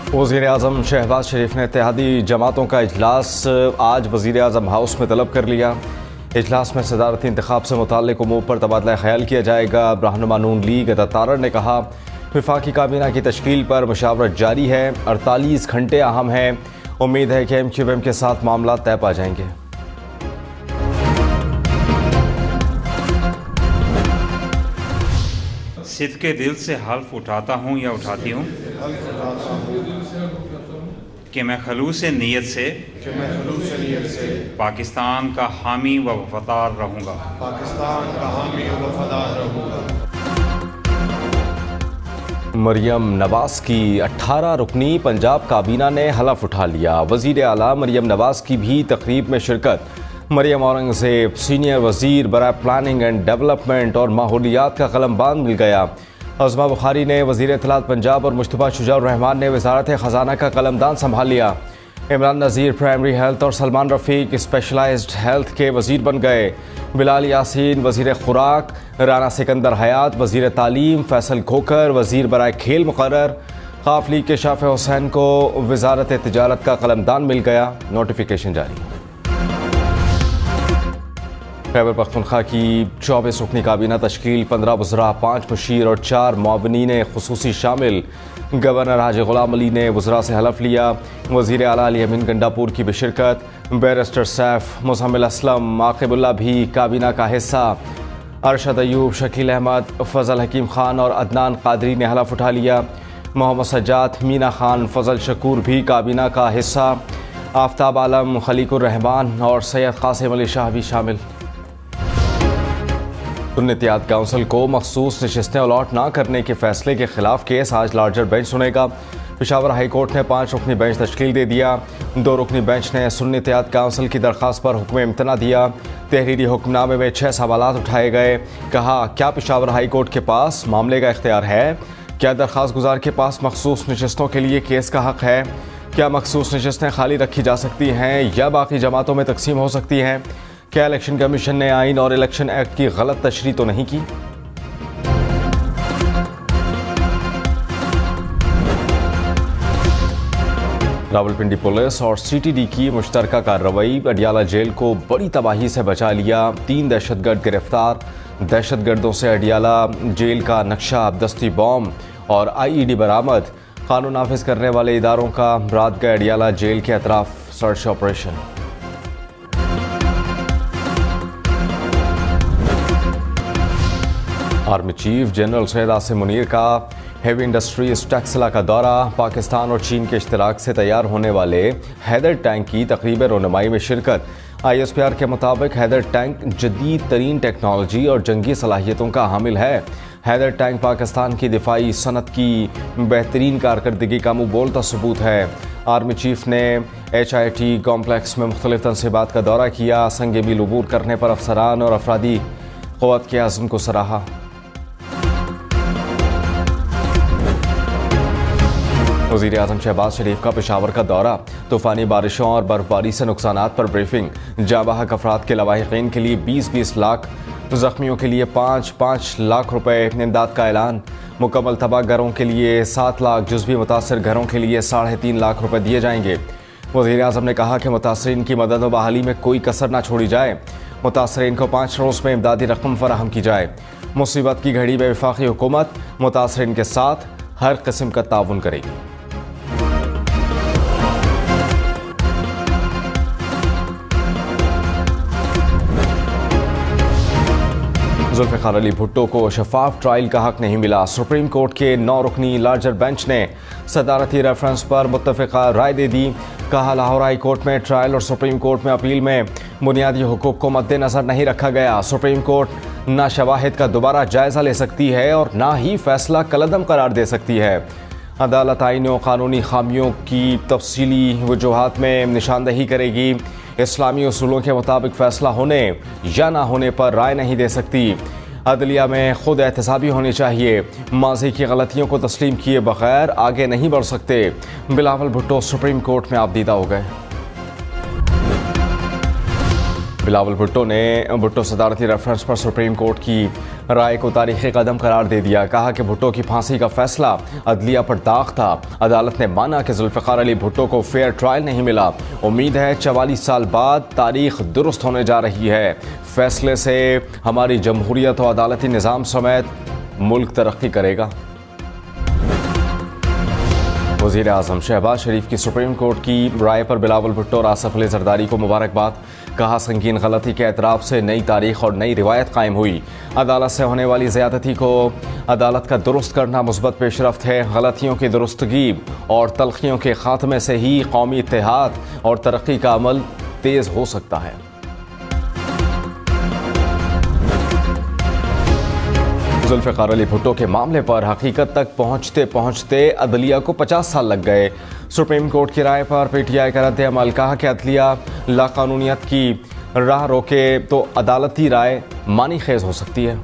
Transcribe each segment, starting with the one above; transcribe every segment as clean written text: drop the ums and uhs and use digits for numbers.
वज़ीर-ए-आज़म शहबाज शरीफ ने इत्तेहादी जमातों का इजलास आज वज़ीर-ए-आज़म हाउस में तलब कर लिया। इजलास में सदारती इंतखाब से मुताल्लिक़ उमूर पर तबादला ख्याल किया जाएगा। रहनुमा नून लीग तारड़ ने कहा, वफाकी काबीना की तश्कील पर मुशावरत जारी है। 48 घंटे अहम हैं। उम्मीद है कि MQM के साथ मामला तय पा जाएंगे। सिद्क़े दिल से हल्फ उठाता हूँ या उठाती हूँ कि मैं खलूस नीयत से पाकिस्तान का हामी व वफादार रहूँगा। मरियम नवाज की 18 रुकनी पंजाब काबीना ने हलफ उठा लिया। वज़ीर आला मरियम नवाज की भी तकरीब में शिरकत। मरियम औरंगज़ेब सीनियर वज़ीर बराए प्लानिंग एंड डेवलपमेंट और माहौलियात का कलमबान मिल गया। अज़मा बुखारी ने वज़ीर इत्तलात पंजाब और मुश्तबा शुजाउर रहमान ने वज़ारत ख़जाना का कलमदान संभाल लिया। इमरान नज़ीर प्राइमरी हेल्थ और सलमान रफ़ीक स्पेशलाइज्ड हेल्थ के वज़ीर बन गए। बिलाल यासीन वज़ीर खुराक, राना सिकंदर हयात वज़ीर तालीम, फैसल खोकर वज़ीर बराए खेल मुक़र्रर। ख़ाफ लीग के शाफ़े हुसैन को वज़ारत तिजारत का कलमदान मिल गया। नोटिफिकेशन जारी। खैबर पख्तूनख्वा की 24 रुकनी काबीना तश्कील, 15 वज़रा, 5 मुशीर और 4 मुआवनीन खुसूसी शामिल। गवर्नर हाजी गुलाम अली ने वज़रा से हलफ लिया। वज़ीर आला अली अमीन गंडापुर की बिशिरकत। बैरिस्टर सैफ, मुज़म्मिल असलम, आक़िबुल्लाह भी काबीना का हिस्सा। अरशद अयूब, शकील अहमद, फजल हकीम खान और अदनान कादरी ने हलफ उठा लिया। मोहम्मद सज्जाद, मीना खान, फजल शकूर भी काबीना का हिस्सा। आफ्ताब आलम, खलीकुर रहमान और सैयद कासिम अली शाह भी शामिल। सुन्नतियात काउंसिल को मखसूस नशिस्तें अलॉट न करने के फैसले के खिलाफ केस आज लार्जर बेंच सुनेगा। पेशावर हाई कोर्ट ने 5 रुकनी बेंच तश्कील दे दिया। 2 रुकनी बेंच ने सुन्नतियात काउंसिल की दरख्वास्त पर हुक्म इम्तना दिया। तहरीरी हुक्मनामे में 6 सवालात उठाए गए। कहा, क्या पेशावर हाई कोर्ट के पास मामले का इख्तियार है? क्या दरख्वास्त गुजार के पास मखसूस नशिस्तों के लिए केस का हक है? क्या मखसूस नशिस्तें खाली रखी जा सकती हैं या बाकी जमातों में तकसीम हो सकती हैं? क्या इलेक्शन कमीशन ने आइन और इलेक्शन एक्ट की गलत तशरीह तो नहीं की? रावलपिंडी पुलिस और CTD की मुश्तरका कार्रवाई। अडियाला जेल को बड़ी तबाही से बचा लिया। 3 दहशतगर्द गिरफ्तार। दहशतगर्दों से अडियाला जेल का नक्शा, दस्ती बॉम्ब और IED बरामद। कानून नाफिज करने वाले इदारों का रात गए अडियाला जेल के अतराफ search operation. Army chief general Syed Asim Munir का हेवी इंडस्ट्रीज टैक्सला का दौरा। पाकिस्तान और चीन के इश्तिराक से तैयार होने वाले हैदर टैंक की तकरीब रोनुमाई में शिरकत। ISPR के मुताबिक हैदर टैंक जदीद तरीन टेक्नोलॉजी और जंगी सलाहियतों का हामिल है। हैदर टैंक पाकिस्तान की दिफाई सनत की बेहतरीन कारकर्दगी का मुँह बोलता सबूत है। आर्मी चीफ ने HIT कॉम्प्लेक्स में मुख्तलिफ तनसीबात का दौरा किया। संग मील अबूर करने पर अफसरान और अफरादी क़ुव्वत के आज़म को सराहा। वज़ीर-ए-आज़म शहबाज शरीफ का पेशावर का दौरा। तूफ़ानी बारिशों और बर्फबारी से नुकसानात पर ब्रीफिंग। जाबाहक अफराद के लवाहिकीन के लिए 20-20 लाख, ज़ख्मियों के लिए 5-5 लाख रुपए इमदाद का ऐलान। मुकम्मल तबाह घरों के लिए 7 लाख, जुज़वी मुतासर घरों के लिए 3.5 लाख रुपए दिए जाएंगे। वज़ीर-ए-आज़म ने कहा कि मुतासरीन की मदद व बहाली में कोई कसर न छोड़ी जाए। मुतासरीन को 5 रोज़ में इमदादी रकम फराहम की जाए। मुसीबत की घड़ी में वफाकी हुकूमत मुतासरीन के साथ हर किस्म का ताउन करेगी। जुल्फ़िकार अली भुट्टो को शफाफ ट्रायल का हक नहीं मिला। सुप्रीम कोर्ट के 9 रुकनी लार्जर बेंच ने सदारती रेफरेंस पर मुत्तफ़िक़ा राय दे दी। कहा, लाहौर हाई कोर्ट में ट्रायल और सुप्रीम कोर्ट में अपील में बुनियादी हुकूक को मद्देनज़र नहीं रखा गया। सुप्रीम कोर्ट ना शवाहिद का दोबारा जायज़ा ले सकती है और ना ही फैसला कलअदम करार दे सकती है। अदालत आईनी और कानूनी खामियों की तफसीली वजूहात में निशानदही करेगी। इस्लामी उसूलों के मुताबिक फैसला होने या ना होने पर राय नहीं दे सकती। अदलिया में खुद एहतसाबी होनी चाहिए। माजी की गलतियों को तस्लीम किए बगैर आगे नहीं बढ़ सकते। बिलावल भुट्टो सुप्रीम कोर्ट में आबदीदा हो गए। बिलावल भुट्टो सदारती रेफरेंस पर सुप्रीम कोर्ट की राय को तारीखी कदम करार दे दिया। कहा कि भुट्टो की फांसी का फैसला अदलिया पर दाग था। अदालत ने माना कि जुल्फ़िकार अली भुट्टो को फेयर ट्रायल नहीं मिला। उम्मीद है 44 साल बाद तारीख दुरुस्त होने जा रही है। फैसले से हमारी जमहूरियत और अदालती निज़ाम समेत मुल्क तरक्की करेगा। वज़ीर आज़म शहबाज शरीफ की सुप्रीम कोर्ट की राय पर बिलावल भुट्टो और आसफ अली जरदारी को मुबारकबाद। कहा संगीन गलती के एतराफ़ से नई तारीख और नई रिवायत कायम हुई। अदालत से होने वाली ज़्यादती को अदालत का दुरुस्त करना मुस्बत पेशरफ्त है। गलतियों की दुरुस्तगी और तलखियों के खात्मे से ही कौमी इत्तेहाद और तरक्की का अमल तेज़ हो सकता है। जुल्फ़िकार अली भुट्टो के मामले पर हकीकत तक पहुंचते पहुंचते अदलिया को 50 साल लग गए। सुप्रीम कोर्ट की राय पर पीटीआई का रद्द अमल। कहा कि अदलिया लाकानूनियत की राह रोके तो अदालती राय मानी खेज हो सकती है।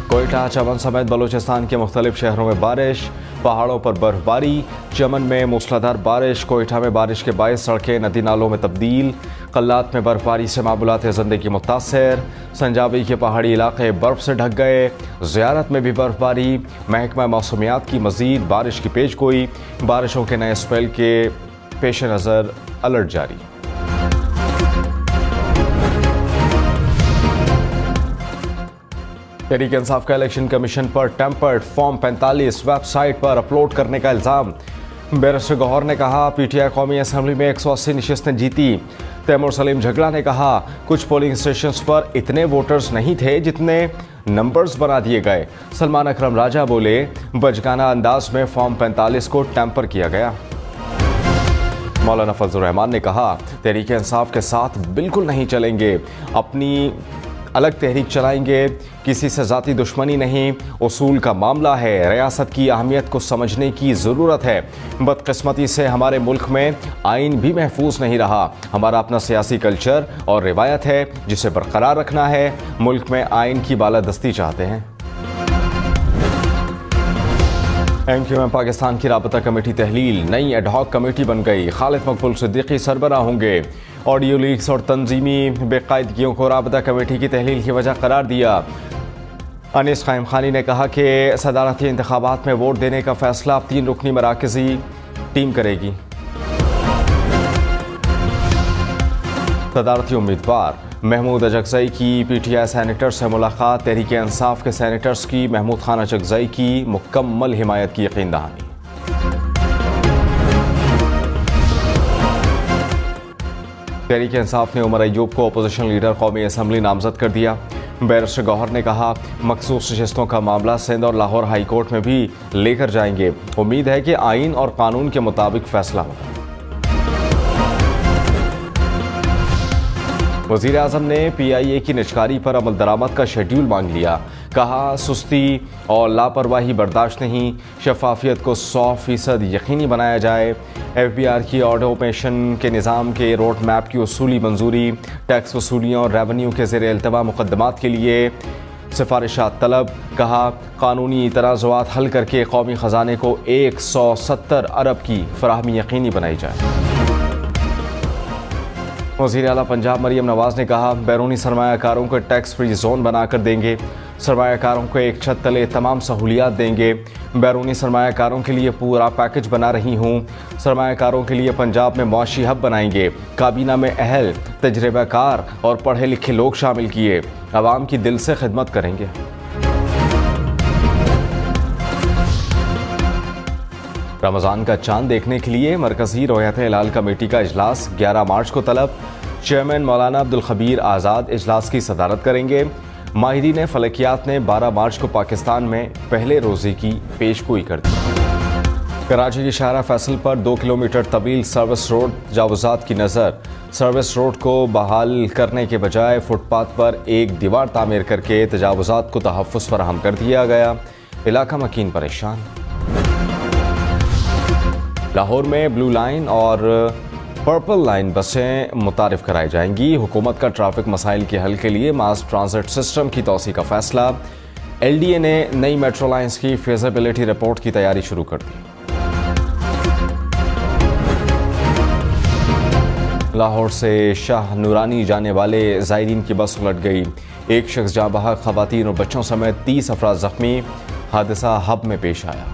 कोयटा, चमन समेत बलूचिस्तान के मुख्तलिफ शहरों में बारिश, पहाड़ों पर बर्फबारी। चमन में मूसलाधार बारिश, कोयटा में बारिश के बायस सड़कें नदी नालों में तब्दील। कल्लात में बर्फबारी से मामूलात ज़िंदगी मुतासर। संजाबी के पहाड़ी इलाके बर्फ से ढक गए। ज़ियारत में भी बर्फबारी। महकमा मौसमियात की मज़ीद बारिश की पेशगोई। बारिशों के नए स्पेल के पेश नज़र अलर्ट जारी। तहरीक इंसाफ का इलेक्शन कमीशन पर टेम्पर्ड फॉर्म 45 वेबसाइट पर अपलोड करने का इल्ज़ाम। बैरिस्टर गौहर ने कहा पीटीआई कौमी असम्बली में 180 नशिस्तें जीती। तैमूर सलीम झगड़ा ने कहा कुछ पोलिंग स्टेशंस पर इतने वोटर्स नहीं थे जितने नंबर्स बना दिए गए। सलमान अकरम राजा बोले बचगाना अंदाज में फॉर्म 45 को टेम्पर किया गया। मौलाना फजलुर रहमान ने कहा तहरीक इंसाफ के साथ बिल्कुल नहीं चलेंगे, अपनी अलग तहरीक चलाएंगे, किसी से ज़ाती दुश्मनी नहीं, उसूल का मामला है। रियासत की अहमियत को समझने की ज़रूरत है। बदकिस्मती से हमारे मुल्क में आइन भी महफूज नहीं रहा। हमारा अपना सियासी कल्चर और रिवायत है जिसे बरकरार रखना है। मुल्क में आइन की बालादस्ती चाहते हैं। MQM पाकिस्तान की राबता कमेटी तहलील, नई एडहॉक कमेटी बन गई। खालिद मकबूल सिद्दीकी सरबराह होंगे। ऑडियो लीक्स और तंजीमी बेकायदगियों को राबता कमेटी की तहलील की वजह करार दिया। अनीस क़ाइम खानी ने कहा कि सदारती इंतखाबात में वोट देने का फैसला 3 रुकनी मराकज़ी टीम करेगी। सदारती उम्मीदवार महमूद अजगज़ई की पीटीआई सैनेटर से मुलाकात। तहरीक इंसाफ के सैनेटर्स की महमूद खान अजगज़ई की मुकम्मल हिमायत की यकीन दहानी। तहरीक इंसाफ ने उमर अय्यूब को अपोजिशन लीडर कौमी असम्बली नामजद कर दिया। बैरिस्टर गौहर ने कहा मखसूस नशिस्तों का मामला सिंध और लाहौर हाई कोर्ट में भी लेकर जाएंगे। उम्मीद है कि आइन और कानून के मुताबिक फैसला होगा। वज़ीर आज़म ने PIA की निजकारी पर अमल दरामद का शेड्यूल मांग लिया। कहा सुस्ती और लापरवाही बर्दाश्त नहीं, शफाफियत को 100% यकीनी बनाया जाए। FBR की ऑटोमेशन के निज़ाम के रोड मैप की उसूली मंजूरी। टैक्स वसूलियों और रेवेन्यू के ज़ेर इल्तवा मुकदमात के लिए सिफारिशात तलब। कहा कानूनी तनाज़ुआत हल करके कौमी ख़जाने को 170 अरब की फराहमी यकीनी बनाई जाए। वज़ीर आला पंजाब मरियम नवाज ने कहा बैरूनी सरमायाकारों को टैक्स फ्री जोन बनाकर देंगे। सरमायाकारों को एक छत तले तमाम सहूलियात देंगे। बैरूनी सरमायाकारों के लिए पूरा पैकेज बना रही हूँ। सरमायाकारों के लिए पंजाब में मुआशी हब बनाएंगे। काबीना में अहल, तजर्बाकार और पढ़े लिखे लोग शामिल किए। आवाम की दिल से खिदमत करेंगे। रमज़ान का चांद देखने के लिए मरकज़ी रोयत हिलाल कमेटी का इजलास 11 मार्च को तलब। चेयरमैन मौलाना अब्दुल खबीर आज़ाद इजलास की सदारत करेंगे। माहिरीन फलकियात ने 12 मार्च को पाकिस्तान में पहले रोज़े की पेशगोई कर दी। कराची की शाहरा फैसल पर 2 किलोमीटर तवील सर्विस रोड तजावुज़ात की नज़र। सर्विस रोड को बहाल करने के बजाय फुटपाथ पर एक दीवार तामीर करके तजावुज़ात को तहफ़्फ़ुज़ फराहम कर दिया गया। इलाका मकीन परेशान। लाहौर में ब्लू लाइन और पर्पल लाइन बसें मुतारिफ कराई जाएंगी। हुकूमत का ट्रैफिक मसाइल के हल के लिए मास ट्रांजिट सिस्टम की तौसी का फैसला। LDA ने नई मेट्रो लाइन्स की फेजिबिलिटी रिपोर्ट की तैयारी शुरू कर दी। लाहौर से शाह नूरानी जाने वाले ज़ायरीन की बस उलट गई। एक शख्स जाँ बहक, खवातीन और बच्चों समेत 30 अफराद जख्मी। हादसा हब में पेश आया।